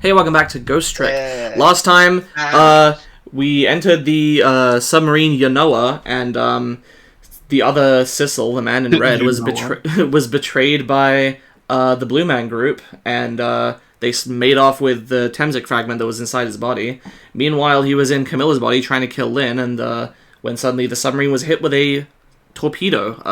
Hey, welcome back to Ghost Trick. Hey. Last time, we entered the submarine Yanoa, and the other Sissel, the man in red, was was betrayed by the Blue Man group, and they made off with the Temzik fragment that was inside his body. Meanwhile, he was in Camilla's body trying to kill Lynn, and when suddenly the submarine was hit with a torpedo,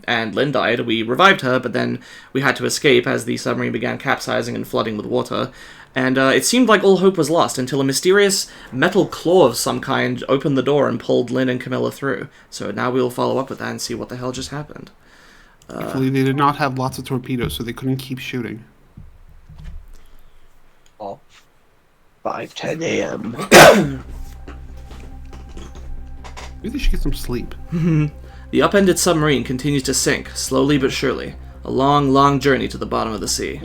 and Lynn died. We revived her, but then we had to escape as the submarine began capsizing and flooding with water. And it seemed like all hope was lost until a mysterious metal claw of some kind opened the door and pulled Lynn and Camilla through. So now we'll follow up with that and see what the hell just happened. Hopefully they did not have lots of torpedoes, so they couldn't keep shooting. Oh, 5:10 a.m. Maybe they should get some sleep. The upended submarine continues to sink, slowly but surely. A long, long journey to the bottom of the sea.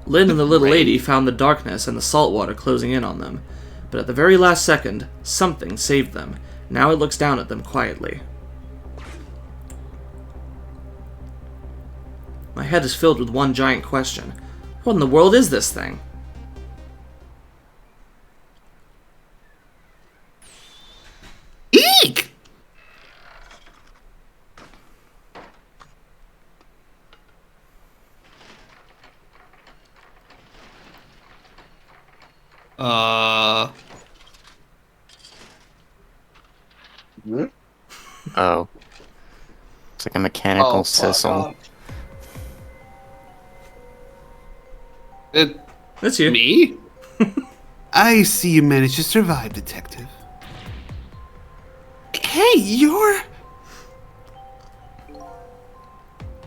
Lynn and the little lady found the darkness and the salt water closing in on them. But at the very last second, something saved them. Now it looks down at them quietly. My head is filled with one giant question. What in the world is this thing? Eek! Oh. It's like a mechanical Sissel. That's you. Me? I see you managed to survive, Detective. Hey, you're...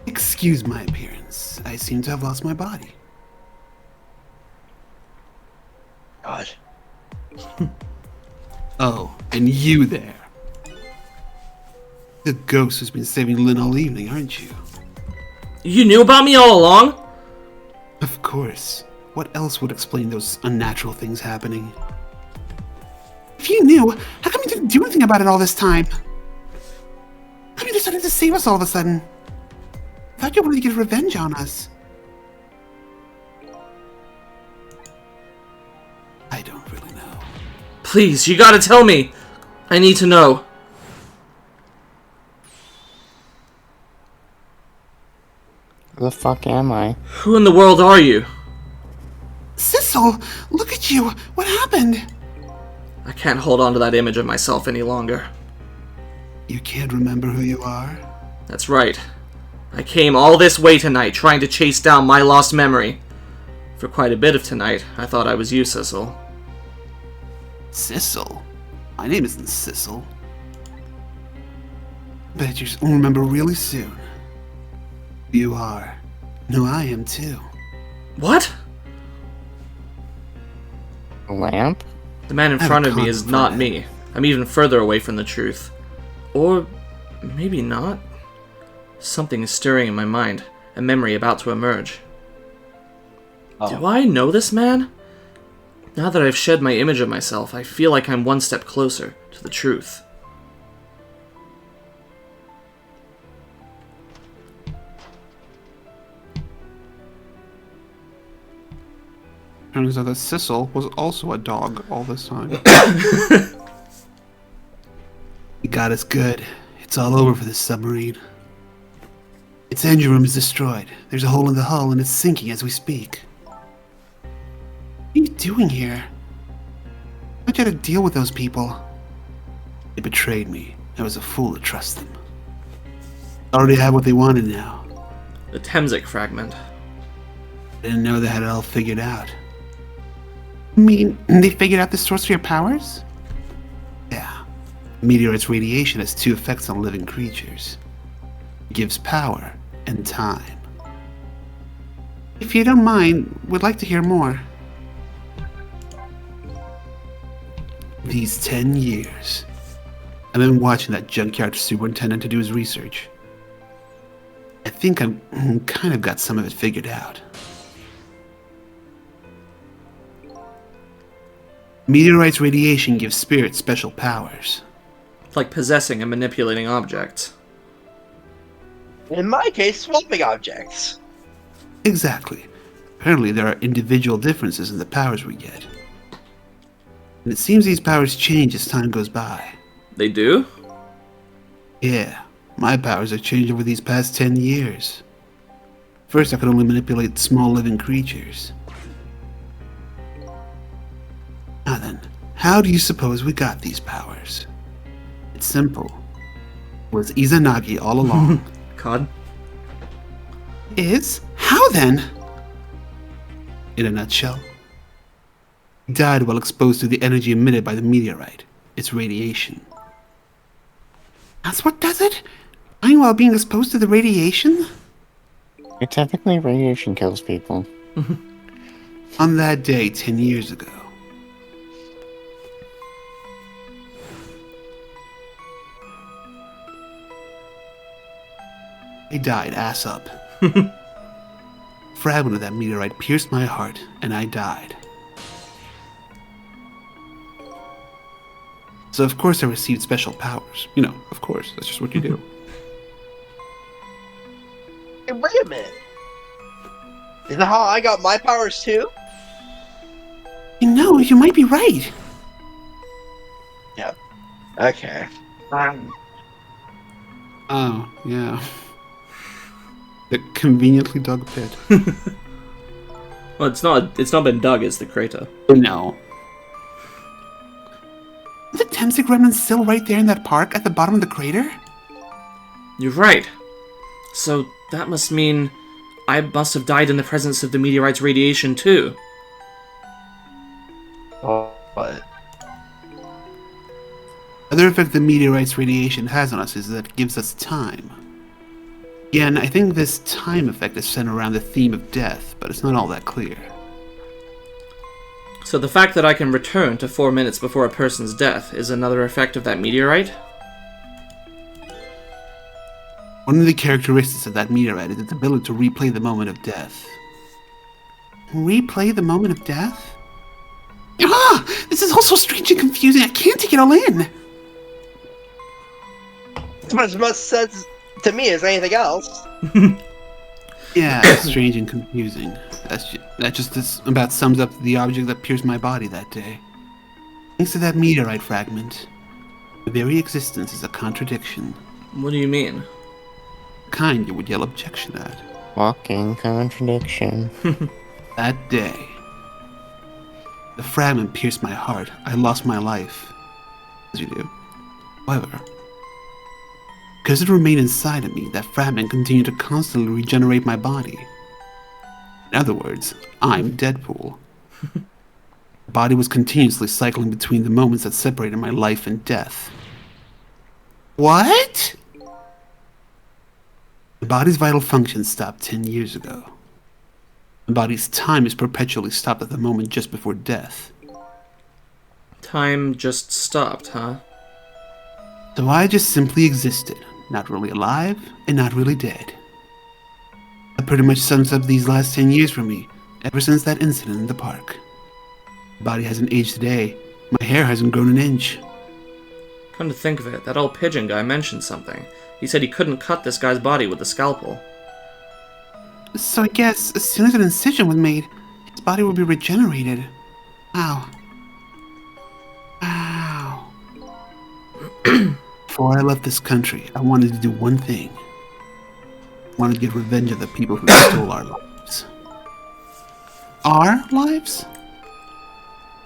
Excuse my appearance. I seem to have lost my body. God. Oh, and you there. The ghost who's been saving Lynn all evening, aren't you? You knew about me all along? Of course. What else would explain those unnatural things happening? If you knew, how come you didn't do anything about it all this time? How come you decided to save us all of a sudden? I thought you wanted to get revenge on us. I don't really know. Please, you gotta tell me. I need to know. Who the fuck am I? Who in the world are you? Sissel, look at you. What happened? I can't hold on to that image of myself any longer. You can't remember who you are? That's right. I came all this way tonight trying to chase down my lost memory. For quite a bit of tonight, I thought I was you, Sissel. Sissel? My name isn't Sissel. Bet you'll remember really soon. You are. No, I am too. What? A lamp? The man in front of me is not me. I'm even further away from the truth. Or maybe not. Something is stirring in my mind, a memory about to emerge. Oh. Do I know this man? Now that I've shed my image of myself, I feel like I'm one step closer to the truth. Turns out that Sissel was also a dog all this time. You got us good. It's all over for this submarine. Its engine room is destroyed. There's a hole in the hull and it's sinking as we speak. What are you doing here? How'd you have to deal with those people? They betrayed me. I was a fool to trust them. Already have what they wanted now. The Temzik fragment. I didn't know they had it all figured out. You mean they figured out the source for your powers? Yeah. Meteorite's radiation has two effects on living creatures. It gives power and time. If you don't mind, we'd like to hear more. These 10 years, I've been watching that junkyard superintendent to do his research. I think I've kind of got some of it figured out. Meteorite's radiation gives spirits special powers. Like possessing and manipulating objects. In my case, swapping objects. Exactly. Apparently, there are individual differences in the powers we get. And it seems these powers change as time goes by. They do? Yeah, my powers have changed over these past 10 years. First, I could only manipulate small living creatures. Now then, how do you suppose we got these powers? It's simple. It was Izanagi all along. God. Is? How then? In a nutshell, he died while exposed to the energy emitted by the meteorite, its radiation. That's what does it? Dying while being exposed to the radiation? Technically, radiation kills people. On that day 10 years ago. I died ass up. Fragment of that meteorite pierced my heart, and I died. So of course I received special powers. You know, of course, that's just what you do. Hey, wait a minute. Is that how I got my powers too? You know, you might be right. Yep. Okay. Oh, yeah. The conveniently dug pit. Well, it's not been dug, it's the crater. No. Is the Temsig remnant still right there in that park at the bottom of the crater? You're right. So that must mean I must have died in the presence of the meteorite's radiation too. But Other effect the meteorite's radiation has on us is that it gives us time. Again, I think this time effect is centered around the theme of death, but it's not all that clear. So the fact that I can return to 4 minutes before a person's death is another effect of that meteorite? One of the characteristics of that meteorite is its ability to replay the moment of death. Replay the moment of death? Ah! This is all so strange and confusing, I can't take it all in! it's as much sense to me as anything else. Yeah, strange and confusing. That just about sums up the object that pierced my body that day. Thanks to that meteorite fragment, my very existence is a contradiction. What do you mean? Kind you would yell objection at. Walking contradiction. That day, the fragment pierced my heart. I lost my life. As you do. However, because it remained inside of me, that fragment continued to constantly regenerate my body. In other words, I'm Deadpool. The body was continuously cycling between the moments that separated my life and death. What? The body's vital functions stopped 10 years ago. The body's time is perpetually stopped at the moment just before death. Time just stopped, huh? So I just simply existed, not really alive and not really dead. That pretty much sums up these last 10 years for me, ever since that incident in the park. My body hasn't aged today. My hair hasn't grown an inch. Come to think of it, that old pigeon guy mentioned something. He said he couldn't cut this guy's body with a scalpel. So I guess as soon as an incision was made, his body will be regenerated. Wow. Wow. Before I left this country, I wanted to do one thing. I wanted to get revenge of the people who stole our lives. Our lives?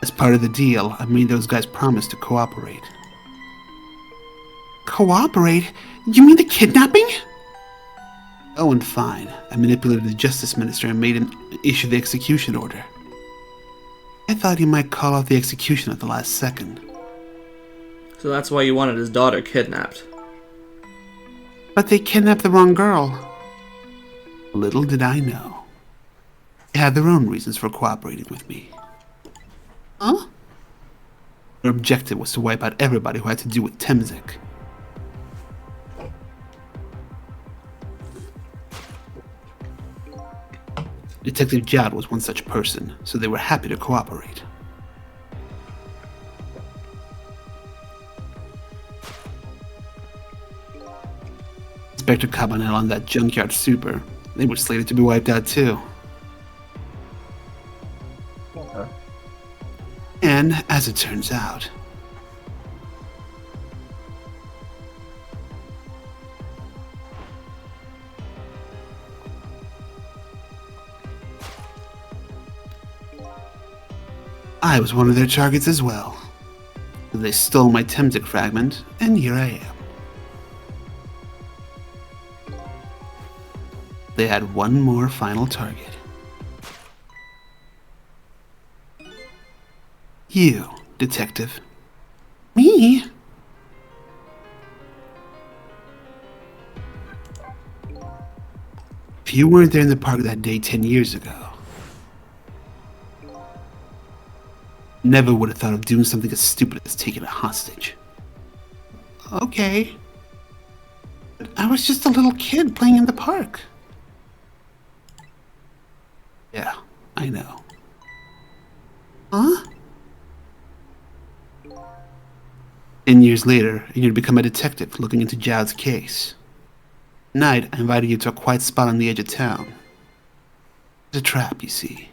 As part of the deal, I made those guys promise to cooperate. Cooperate? You mean the kidnapping? Oh, and fine. I manipulated the justice minister and made him issue the execution order. I thought he might call off the execution at the last second. So that's why you wanted his daughter kidnapped. But they kidnapped the wrong girl. Little did I know. They had their own reasons for cooperating with me. Huh? Their objective was to wipe out everybody who had to do with Temsik. Detective Jad was one such person, so they were happy to cooperate. Inspector Cabanel and that junkyard super, They were slated to be wiped out too. Okay. And, as it turns out, I was one of their targets as well. They stole my Temtic fragment, and here I am. They had one more final target. You, Detective. Me? If you weren't there in the park that day 10 years ago, never would have thought of doing something as stupid as taking a hostage. Okay. But I was just a little kid playing in the park. Yeah, I know. Huh? 10 years later, and you'd become a detective looking into Jowd's case. Tonight, I invited you to a quiet spot on the edge of town. It's a trap, you see.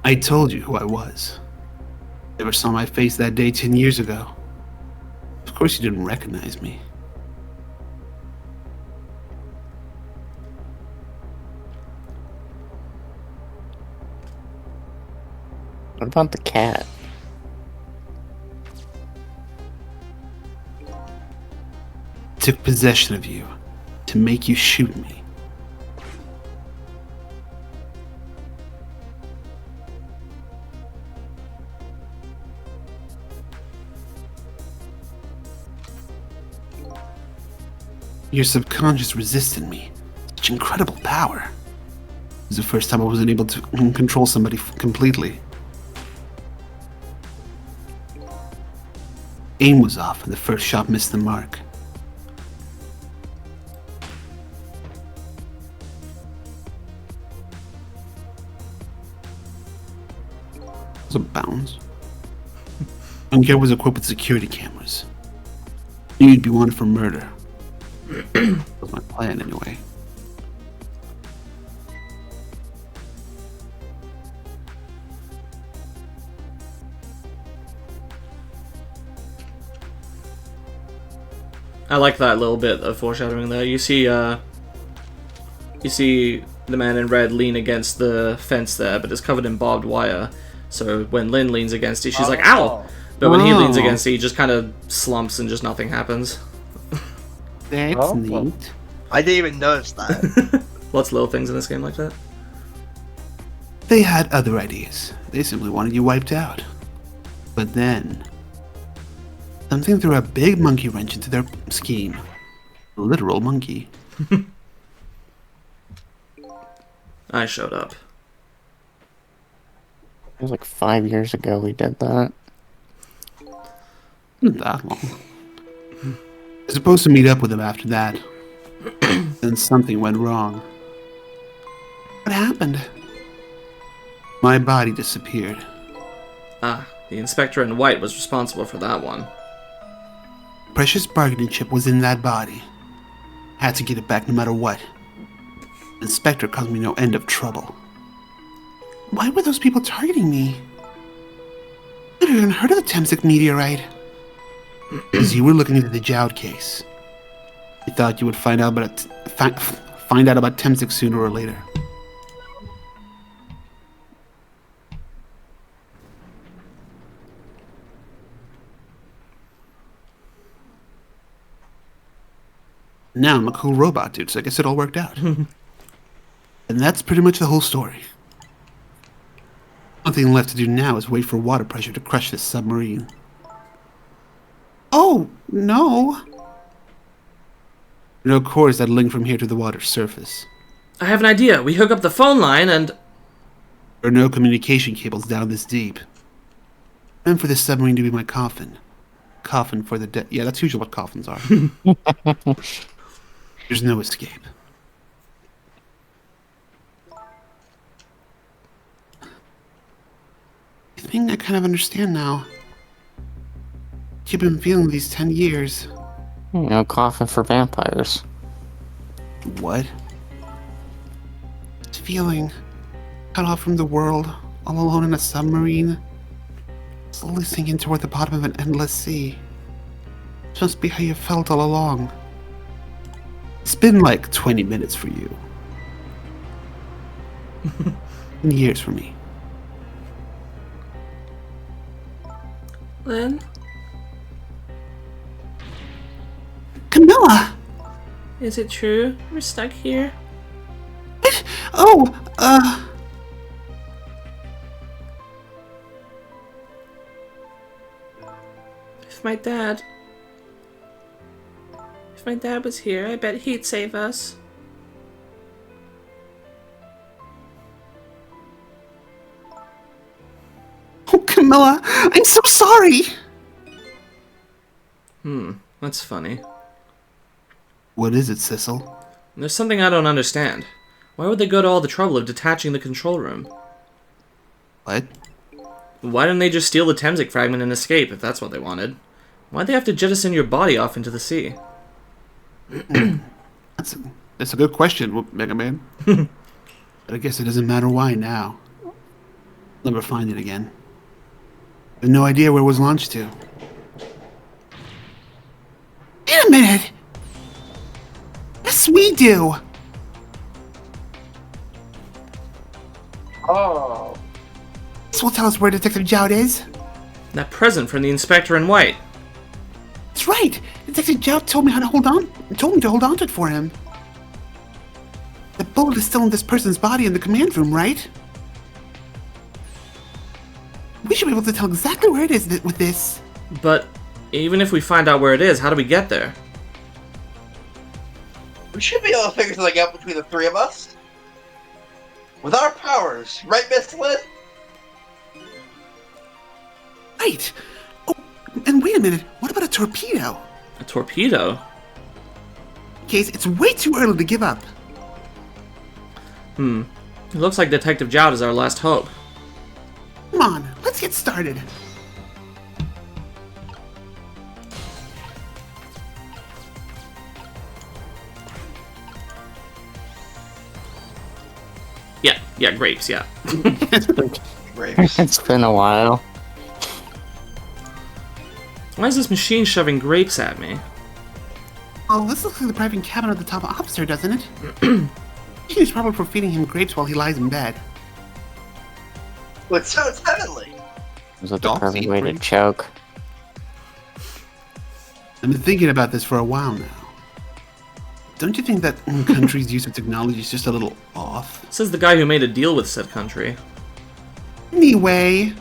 I told you who I was. Never saw my face that day 10 years ago. Of course you didn't recognize me. What about the cat? Took possession of you to make you shoot me. Your subconscious resisted me. Such incredible power. It was the first time I wasn't able to control somebody completely. Aim was off and the first shot missed the mark. It was a bounce. Bunker was equipped with security cameras. Knew you'd be wanted for murder. That was my plan anyway. I like that little bit of foreshadowing there. You see the man in red lean against the fence there, but it's covered in barbed wire. So when Lynn leans against it, she's like, "Ow!" But when he leans against it, he just kind of slumps and just nothing happens. That's neat. I didn't even notice that. Lots of little things in this game like that. They had other ideas. They simply wanted you wiped out. But then, something threw a big monkey wrench into their scheme. A literal monkey. I showed up. It was like 5 years ago we did that. Not that long. I was supposed to meet up with them after that. Then something went wrong. What happened? My body disappeared. Ah, the inspector in white was responsible for that one. Precious bargaining chip was in that body. Had to get it back no matter what. The inspector caused me no end of trouble. Why were those people targeting me? I've never even heard of the Temsik meteorite. Because you were looking into the Jowd case. You thought you would find out about Temsik sooner or later. Now I'm a cool robot dude, so I guess it all worked out. And that's pretty much the whole story. One thing left to do now is wait for water pressure to crush this submarine. Oh, no. No cores that link from here to the water's surface. I have an idea. We hook up the phone line and... There are no communication cables down this deep. And for this submarine to be my coffin. Coffin for the dead. Yeah, that's usually what coffins are. There's no escape. I think I kind of understand now. you've been feeling these 10 years? You know, coughing for vampires. What? This feeling, cut off from the world, all alone in a submarine, slowly sinking toward the bottom of an endless sea. This must be how you felt all along. It's been like 20 minutes for you. And years for me. Lynn? Camilla! Is it true? We're stuck here? Oh, If my dad was here, I bet he'd save us. Oh, Camilla, I'm so sorry! That's funny. What is it, Sissel? There's something I don't understand. Why would they go to all the trouble of detaching the control room? What? Why didn't they just steal the Temsik fragment and escape, if that's what they wanted? Why'd they have to jettison your body off into the sea? That's a good question, Mega Man. But I guess it doesn't matter why now. Never find it again. I have no idea where it was launched to. Wait a minute! Yes, we do! Oh. This will tell us where Detective Jowd is. That present from the inspector in white. That's right! Detective Jowd told me how to hold on. Told me to hold on to it for him. The bullet is still in this person's body in the command room, right? We should be able to tell exactly where it is with this. But even if we find out where it is, how do we get there? We should be able to figure something out between the three of us. With our powers, right, Miss Lynn? Right! Oh, and wait a minute, what about a torpedo? A torpedo? Case, it's way too early to give up. It looks like Detective Jowd is our last hope. Come on, let's get started. Yeah, grapes, yeah. Grapes. It's been a while. Why is this machine shoving grapes at me? Oh, this looks like the private cabin of the top officer, doesn't it? He's probably for feeding him grapes while he lies in bed. Well, it sounds heavenly. Was it the Dogs perfect eat way to grapes. choke? I've been thinking about this for a while now. Don't you think that country's use of technology is just a little off? Says the guy who made a deal with said country. Anyway,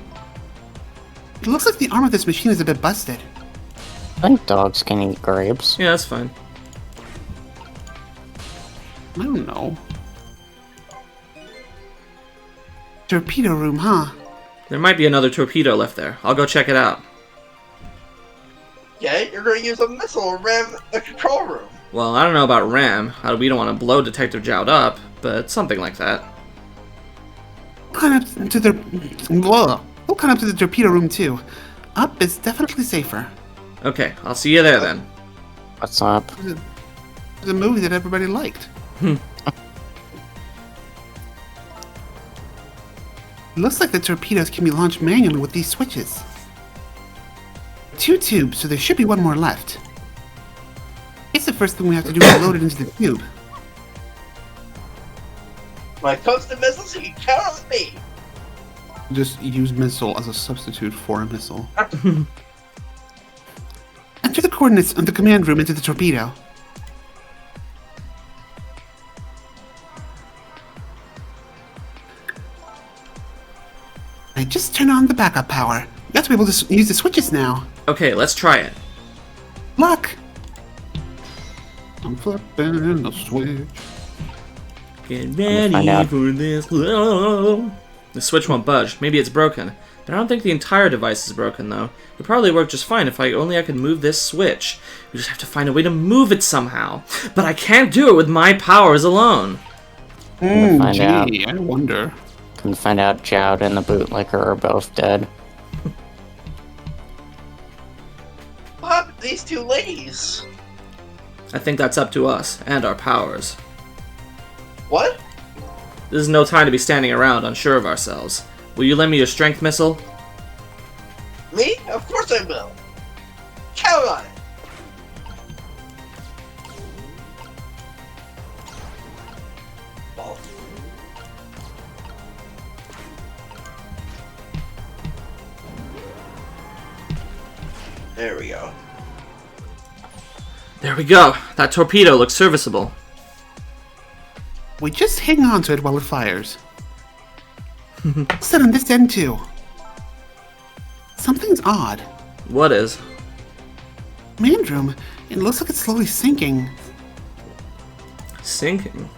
it looks like the arm of this machine is a bit busted. I think dogs can eat grapes. Yeah, that's fine. I don't know. Torpedo room, huh? There might be another torpedo left there. I'll go check it out. Yeah, you're going to use a missile to ram the control room. Well, I don't know about ram. We don't want to blow Detective Jowd up, but something like that. We'll climb up to the... We'll climb up to the torpedo room, too. Up is definitely safer. Okay, I'll see you there then. What's up? It's a movie that everybody liked. It looks like the torpedoes can be launched manually with these switches. 2 tubes, so there should be one more left. It's the first thing we have to do is load it into the tube. When it comes to missiles, you can count on me. Just use missile as a substitute for a missile. Enter the coordinates of the command room into the torpedo. I just turned on the backup power. You have to be able to use the switches now. Okay, let's try it. Look! I'm flipping the switch. Get find ready out. for this. Whoa. The switch won't budge. Maybe it's broken. But I don't think the entire device is broken, though. It probably work just fine if I could move this switch. We just have to find a way to move it somehow. But I can't do it with my powers alone. Find out. I wonder. Can find out Jowd and the bootlicker are both dead. What happened to these two ladies? I think that's up to us and our powers. What? This is no time to be standing around unsure of ourselves. Will you lend me your strength missile? Me? Of course I will. Count on it. Oh. There we go. There we go. That torpedo looks serviceable. We just hang on to it while it fires. Sit on this end too. Something's odd. What is? Command room, it looks like it's slowly sinking. Sinking?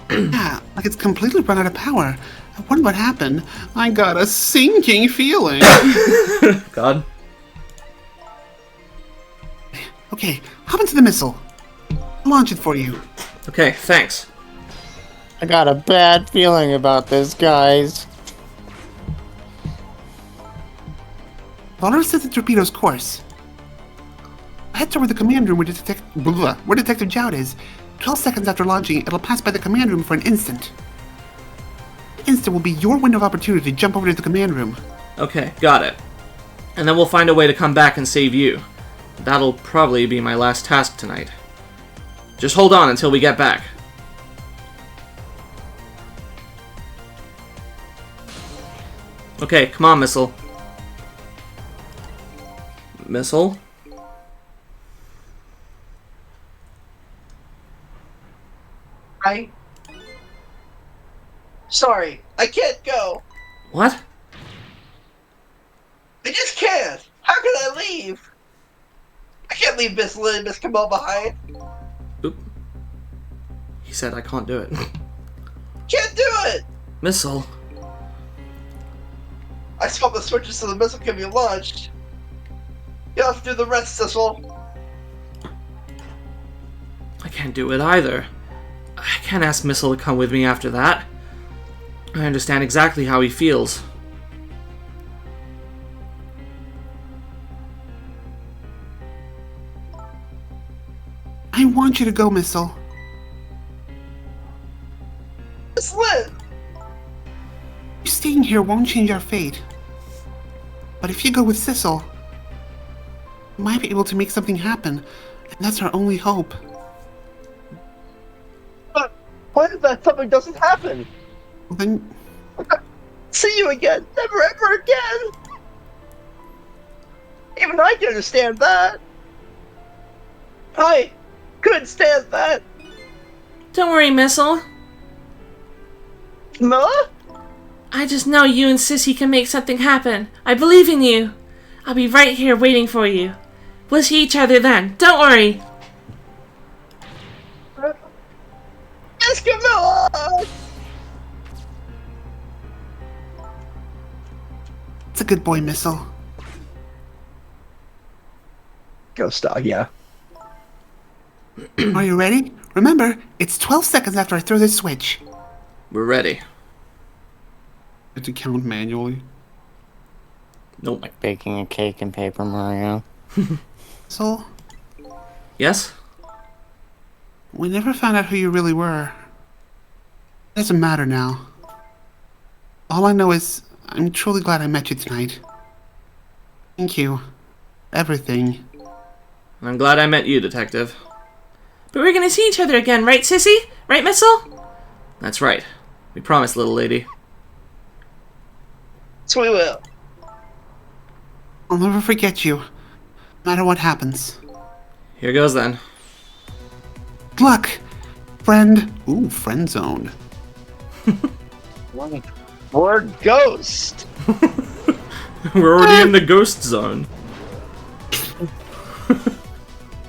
Yeah, like it's completely run out of power. I wonder what happened. I got a sinking feeling. God. Okay, hop into the missile. I'll launch it for you. Okay, thanks. I got a bad feeling about this, guys. I'll set the torpedo's course. Head toward the command room where Detective Jout is. 12 seconds after launching, it'll pass by the command room for an instant. The instant will be your window of opportunity to jump over to the command room. Okay, got it. And then we'll find a way to come back and save you. That'll probably be my last task tonight. Just hold on until we get back. Okay, come on, Missile. Missile? Sorry, I can't go. What? I just can't. How can I leave? I can't leave Miss Lynn and Miss Kamal behind. Oop. He said I can't do it. Can't do it. Missile? I swapped the switches so the missile can be launched. You'll have to do the rest, Sissel. I can't do it either. I can't ask Missile to come with me after that. I understand exactly how he feels. I want you to go, Missile. Miss Lynn! You staying here won't change our fate. But if you go with Sissel, we might be able to make something happen, and that's our only hope. But what if that something doesn't happen? Well, then, See you again, never ever again! Even I can understand that. I couldn't stand that. Don't worry, Missile. Camilla? I just know you and Sissy can make something happen. I believe in you. I'll be right here waiting for you. We'll see each other then. Don't worry. Yes, Camilla! it's a good boy, Missile. Ghost dog, yeah. Are you ready? Remember, it's 12 seconds after I throw this switch. We're ready. It's to count manually. Nope. Like baking a cake in Paper Mario. So, Yes? we never found out who you really were. It doesn't matter now. All I know is, I'm truly glad I met you tonight. Thank you. Everything. I'm glad I met you, Detective. But we're gonna see each other again, right, Sissy? Right, Missile? That's right. We promised, little lady. So we will. I'll never forget you, no matter what happens. Here goes then. Good luck, friend. Ooh, friend zoned. Word ghost! We're already in the ghost zone.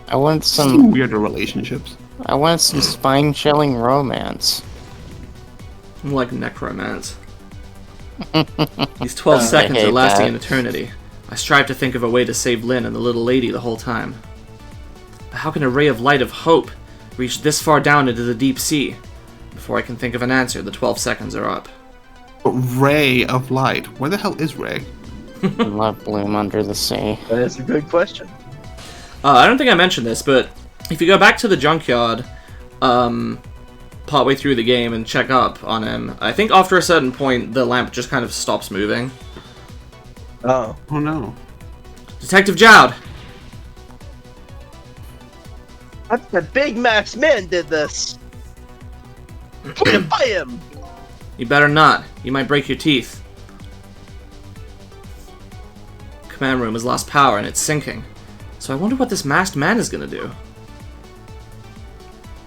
I want Some some. weirder relationships. I want some spine-chilling romance. Like necromance. These 12 seconds hate are lasting that. an eternity. I strive to think of a way to save Lynn and the little lady the whole time. But how can a ray of light of hope reach this far down into the deep sea? Before I can think of an answer, the 12 seconds are up. Ray of light. Where the hell is Ray? Let bloom under the sea. That's a good question. I don't think I mentioned this, but if you go back to the junkyard, partway through the game and check up on him, I think after a certain point, the lamp just kind of stops moving. Oh. Oh no. Detective Jowd! That's the big Max Man did this. I'm gonna fight him. You better not. You might break your teeth. Command room has lost power and it's sinking. So I wonder what this masked man is gonna do.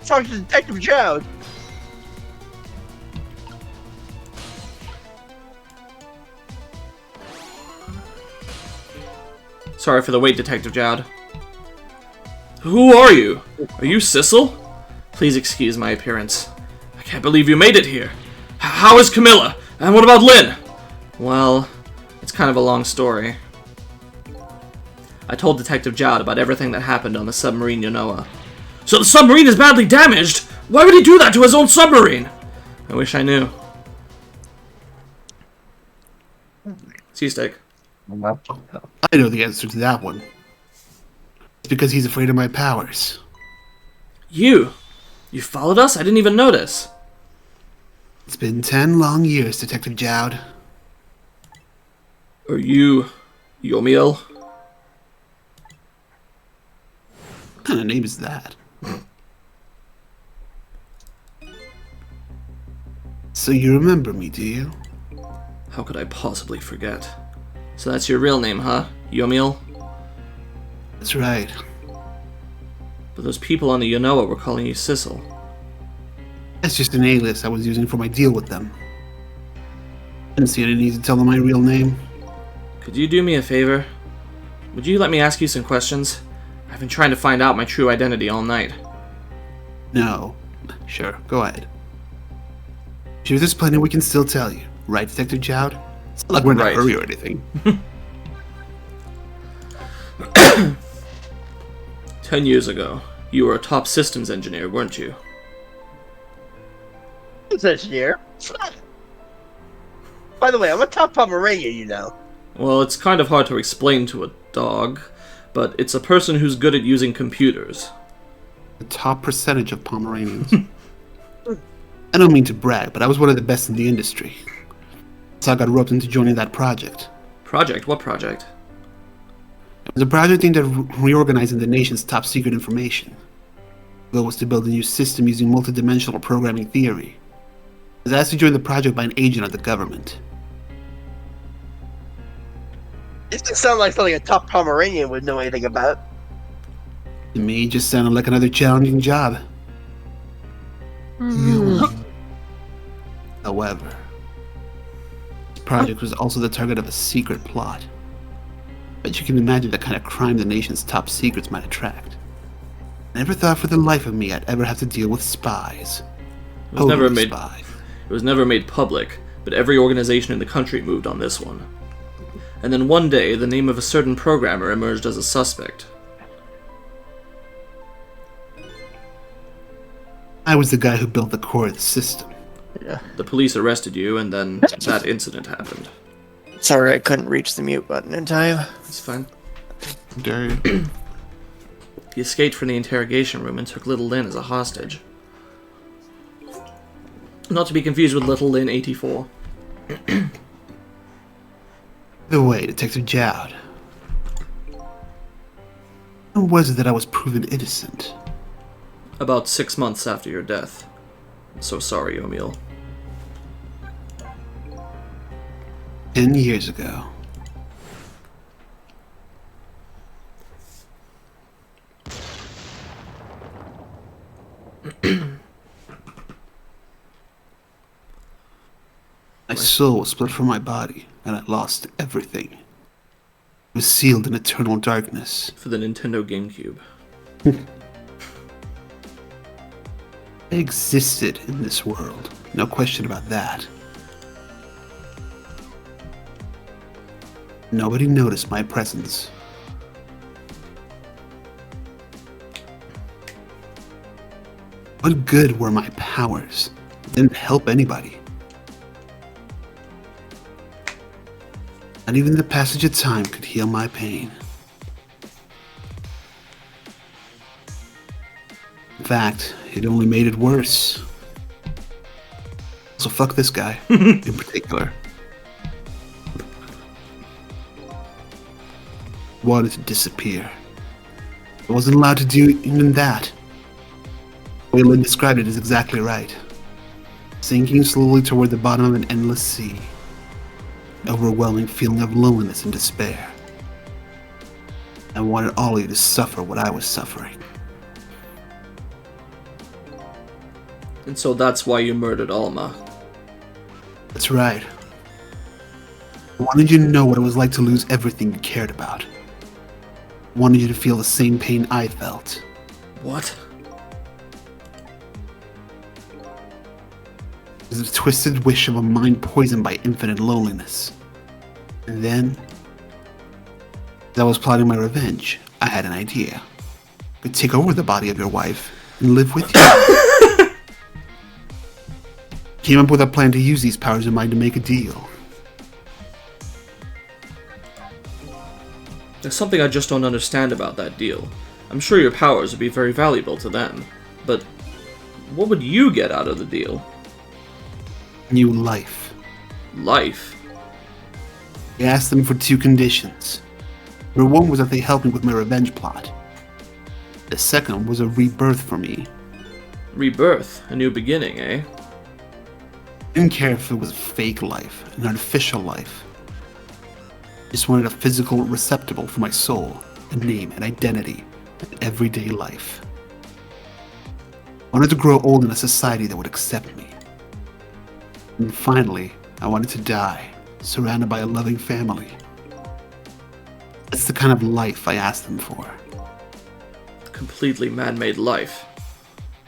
Talk to Detective Jowd. Sorry for the wait, Detective Jowd. Who are you? Are you Sissel? Please excuse my appearance. I can't believe you made it here. How is Camilla? And what about Lynn? Well, it's kind of a long story. I told Detective Jowd about everything that happened on the submarine Yanoa. So the submarine is badly damaged? Why would he do that to his own submarine? I wish I knew. Sea steak. I know the answer to that one. It's because he's afraid of my powers. You followed us? I didn't even notice. It's been 10 long years, Detective Jowd. Are you Yomiel? What kind of name is that? So you remember me, do you? How could I possibly forget? So that's your real name, huh? Yomiel? That's right. But those people on the Yanoa were calling you Sissel. That's just an alias I was using for my deal with them. Didn't see any need to tell them my real name. Could you do me a favor? Would you let me ask you some questions? I've been trying to find out my true identity all night. No. Sure, go ahead. Sure, there's plenty we can still tell you. Right, Detective Jowd? It's not like we're in a hurry or anything. 10 years ago, you were a top systems engineer, weren't you? Engineer. By the way, I'm a top Pomeranian, you know. Well, it's kind of hard to explain to a dog, but it's a person who's good at using computers. The top percentage of Pomeranians. I don't mean to brag, but I was one of the best in the industry. So I got roped into joining that project. Project? What project? It was a project aimed at reorganizing the nation's top secret information. The goal was to build a new system using multidimensional programming theory. I was asked to join the project by an agent of the government. This doesn't sound like something a top Pomeranian would know anything about. To me, it just sounded like another challenging job. However, this project was also the target of a secret plot. But you can imagine the kind of crime the nation's top secrets might attract. I never thought for the life of me I'd ever have to deal with spies. It was never Totally made. spies. It was never made public, but every organization in the country moved on this one. And then one day, the name of a certain programmer emerged as a suspect. I was the guy who built the core of the system. Yeah. The police arrested you, and then that incident happened. Sorry I couldn't reach the mute button in time. It's fine. Dare you? He escaped from the interrogation room and took little Lynn as a hostage. Not to be confused with Little Lynn 84. The way, Detective Jowd. When was it that I was proven innocent? About 6 months after your death. I'm so sorry, O'Meal. 10 years ago. My soul was split from my body, and I lost everything. It was sealed in eternal darkness. For the Nintendo GameCube. I existed in this world, no question about that. Nobody noticed my presence. What good were my powers? It didn't help anybody. Not even the passage of time could heal my pain. In fact, it only made it worse. So fuck this guy, in particular. I wanted to disappear. I wasn't allowed to do even that. The way Lynn described it is exactly right. Sinking slowly toward the bottom of an endless sea. An overwhelming feeling of loneliness and despair. I wanted all of you to suffer what I was suffering. And so that's why you murdered Alma. That's right. I wanted you to know what it was like to lose everything you cared about. I wanted you to feel the same pain I felt. What? It was a twisted wish of a mind poisoned by infinite loneliness. And then, as I was plotting my revenge, I had an idea. I could take over the body of your wife and live with you. Came up with a plan to use these powers of mine to make a deal. There's something I just don't understand about that deal. I'm sure your powers would be very valuable to them, but what would you get out of the deal? New life. Life? I asked them for 2 conditions. Number 1 was that they helped me with my revenge plot. The second was a rebirth for me. Rebirth? A new beginning, eh? I didn't care if it was a fake life, an artificial life. I just wanted a physical receptacle for my soul, a name, an identity, an everyday life. I wanted to grow old in a society that would accept me. And finally, I wanted to die, surrounded by a loving family. That's the kind of life I asked them for. Completely man-made life.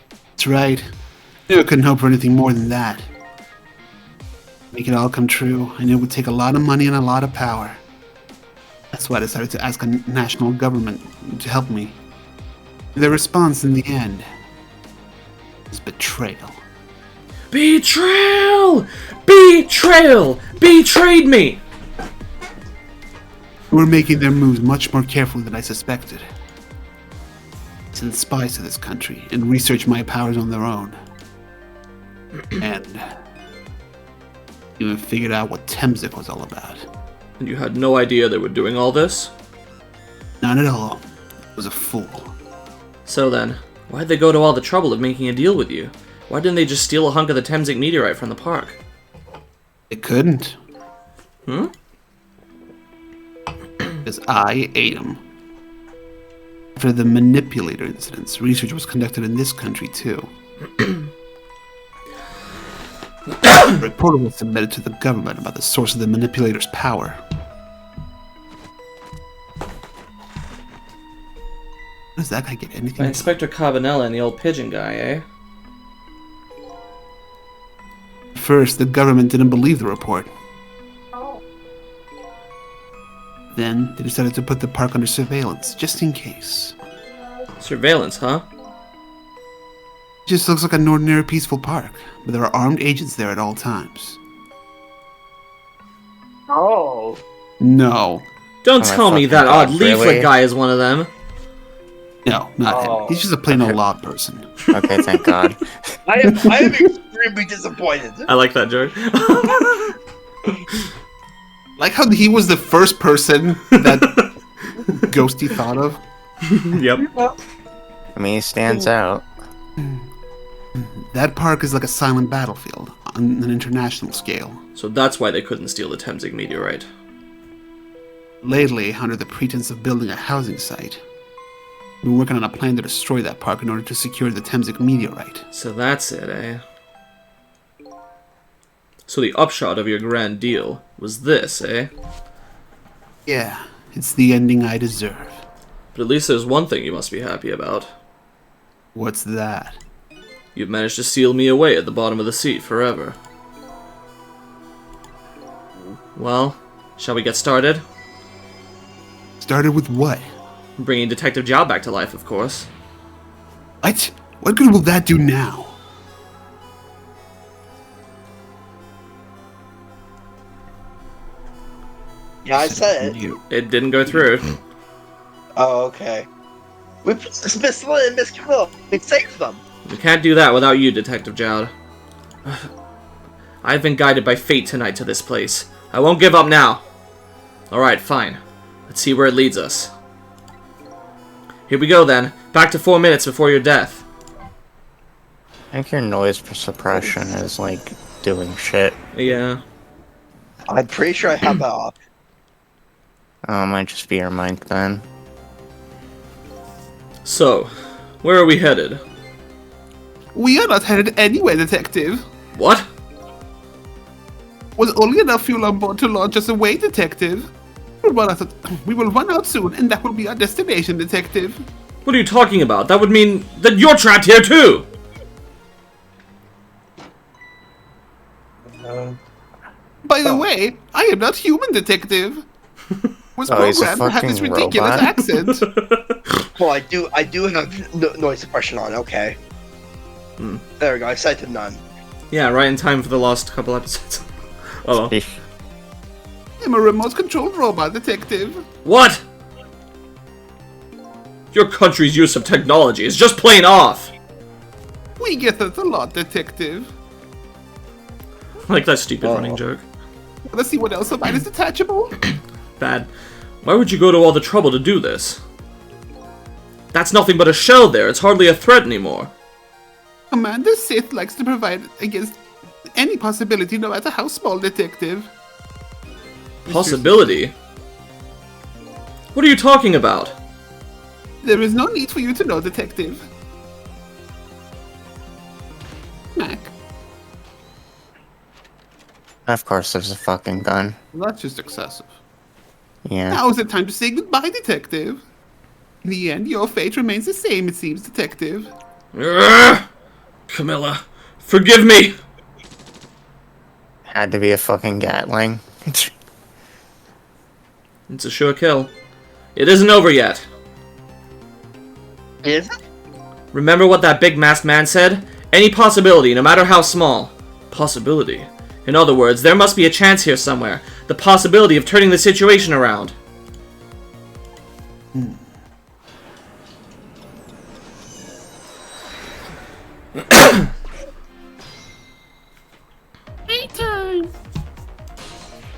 That's right. I knew I couldn't hope for anything more than that. Make it all come true, I knew it would take a lot of money and a lot of power. That's why I decided to ask a national government to help me. Their response in the end was betrayal. Betrayal! Betrayal! Betrayed me! They were making their moves much more carefully than I suspected. Sent spies to this country and researched my powers on their own. And even figured out what Temzik was all about. And you had no idea they were doing all this? Not at all. I was a fool. So then, why'd they go to all the trouble of making a deal with you? Why didn't they just steal a hunk of the Temzik meteorite from the park? They couldn't. Hmm? Because I ate them. After the manipulator incidents, research was conducted in this country too. A report was submitted to the government about the source of the manipulator's power. Does that guy get anything? By Inspector Cabanella and the old pigeon guy, eh? First, the government didn't believe the report. Then, they decided to put the park under surveillance, just in case. Surveillance, huh? It just looks like an ordinary peaceful park, but there are armed agents there at all times. Oh. No. Don't Oh my tell me fucking that God, odd leaflet really? guy is one of them. No, not Oh. him. He's just a plain old loud person. Okay, thank God. I am extremely disappointed. I like that joke. Like how he was the first person that Ghosty thought of. Yep. I mean, he stands out. That park is like a silent battlefield on an international scale. So that's why they couldn't steal the Temzik meteorite. Lately, under the pretense of building a housing site, we're working on a plan to destroy that park in order to secure the Temzik meteorite. So that's it, eh? So the upshot of your grand deal was this, eh? Yeah, it's the ending I deserve. But at least there's one thing you must be happy about. What's that? You've managed to seal me away at the bottom of the sea forever. Well, shall we get started? Started with what? Bringing Detective Zhao back to life, of course. What? What good will that do now? Yeah, I said it. You. It didn't go through. Oh, okay. We put Miss Lynn and Miss Camilla. We saved them. We can't do that without you, Detective Jowd. I've been guided by fate tonight to this place. I won't give up now. Alright, fine. Let's see where it leads us. Here we go then. Back to 4 minutes before your death. I think your noise suppression is, like, doing shit. Yeah. I'm pretty sure I have that off. Might just be your mic then. So, where are we headed? We are not headed anywhere, Detective. What? Was only enough fuel on board to launch us away, Detective. We will run out soon, and that will be our destination, Detective. What are you talking about? That would mean that you're trapped here too! By the way, I am not human, Detective. Was He's a programmed to have this fucking ridiculous robot. accent. Well, I do have noise suppression on. Okay. There we go. I set to none. Yeah, right in time for the last couple episodes. Oh. I'm a remote-controlled robot, Detective. What? Your country's use of technology is just plain off! We get that a lot, Detective. Like that stupid running joke. Let's see what else of mine is detachable. Bad. Why would you go to all the trouble to do this? That's nothing but a shell there. It's hardly a threat anymore. Commander Sith likes to provide against any possibility, no matter how small, Detective. Possibility? What are you talking about? There is no need for you to know, Detective. Mac, Of course, there's a fucking gun. that's just excessive. Yeah. Now is the time to say goodbye, Detective. In the end, your fate remains the same, it seems, Detective. Urgh! Camilla, forgive me! Had to be a fucking Gatling. It's a sure kill. It isn't over yet. Is it? Remember what that big masked man said? Any possibility, no matter how small. Possibility. In other words, there must be a chance here somewhere. The possibility of turning the situation around.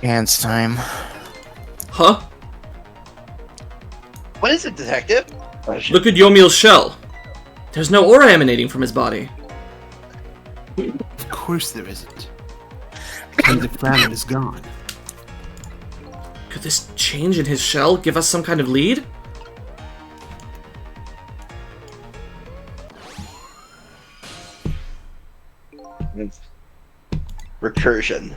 Dance time. Huh? What is it, Detective? Look at Yomiel's shell. There's no aura emanating from his body. Of course there isn't. And the fragment is gone. Could this change in his shell give us some kind of lead? Recursion.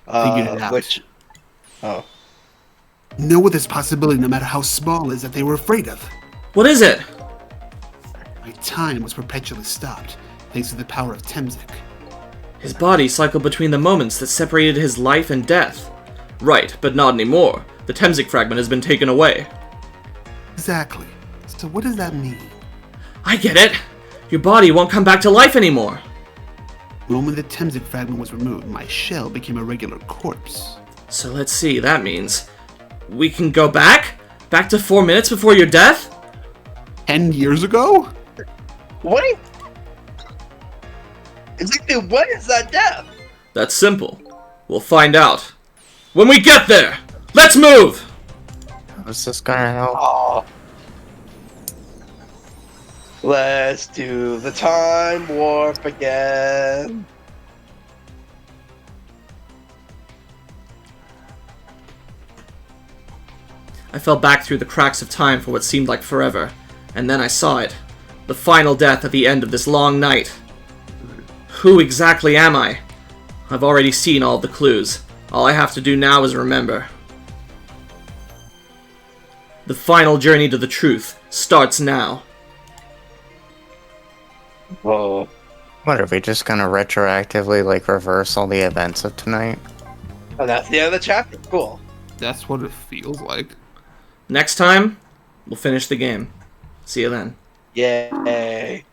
Figured it out. Which? Oh. Know this possibility, no matter how small, is that they were afraid of. What is it? My time was perpetually stopped, thanks to the power of Temzik. His body cycled between the moments that separated his life and death. Right, but not anymore. The Temzik fragment has been taken away. Exactly. So what does that mean? I get it! Your body won't come back to life anymore! The moment the Temzik fragment was removed, my shell became a regular corpse. So let's see, that means... we can go back? Back to 4 minutes before your death? 10 years ago? What? Exactly what is that death? That's simple. We'll find out. When we get there! Let's move! How's this gonna help? Oh. Let's do the time warp again. I fell back through the cracks of time for what seemed like forever, and then I saw it. The final death at the end of this long night. Who exactly am I? I've already seen all the clues. All I have to do now is remember. The final journey to the truth starts now. Whoa. What, are we just gonna retroactively, like, reverse all the events of tonight? Oh, that's the end of the chapter. Cool. That's what it feels like. Next time, we'll finish the game. See you then. Yay.